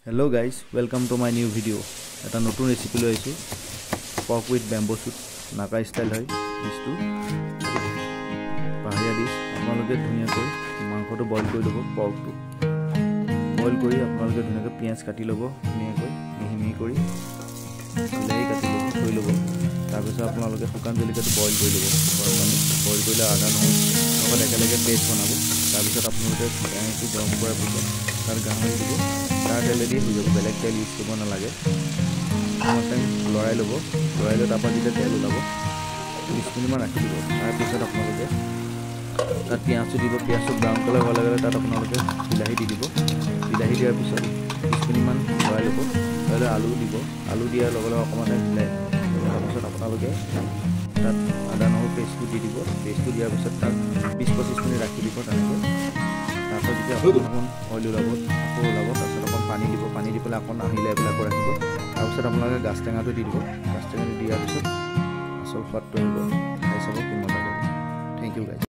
Hello guys, welcome to my new video. এটা নতুন recipe লৈ আইছো pork with bamboo shoot নাকা স্টাইল হয় ডিশটো পাহাৰীয়া ডিশ আপোনালোকে ধুনীয়াকৈ মাংসটো বইল কৰি লব পৰ্কটো বইল কৰি আপোনালোকে ধুনীয়াকৈ পিয়াজ কাটি লব ধুনীয়াকৈ মিহি মিহি কৰি বিলাহী কাটি লব থৈ লব তাৰ পিছত আপোনালোকে শুকান জলকীয়াটো বইল কৰি লব গৰম পানী বইল কৰিলে আদা নহৰু লগত একেলগে পেষ্ট বনাব তাৰ পিছত আপোনালোকে কেৰাহীটো গৰম কৰাৰ পিছত তাৰ গাহৰি দিব তাৰ তেলেদি হৈ যাব বেলেগ তেল ইউজ কৰিব নালাগে লৰাই ল'ব লৰাই লৈ তাৰপৰা যেতিয়া তেল ওলাব 20 মিনিটমান ৰাখি দিব তাৰপিছত আপোনালোকে তাত পিঁয়াজটো দিব পিঁয়াজটো ব্ৰাউন কালাৰ হোৱাৰ লগে লগে তাত আপোনালোকে বিলাহী দি দিব বিলাহী দিয়াৰ পিছত 20 মিনিটমান লৰাই ল'ব লৰাই আলু দিব আলু দিয়াৰ লগে লগে অকণমান টাইম তাৰপিছত আপোনালোকে তাত আদা নহৰু পেষ্টটো দি দিব পেষ্টটো দিয়াৰ পিছত তাত 20-25 মিনিট ৰাখি দিব তেনেকৈ তাৰপিছত যেতিয়া অকণমান অইল ওলাব আকৌ ওলাব তাৰপিছত অকণ পানী দিব পানী দি পেলাই অকণ আহিলে এইবিলাক ৰাখিব তাৰপিছত আপোনালোকে গাছ টেঙাটো দি দিব গাছ টেঙাটো দিয়াৰ পিছত আচল সোৱাদটো আহিব খাই চাব কি মজা লাগিব থেংক ইউ গাইজ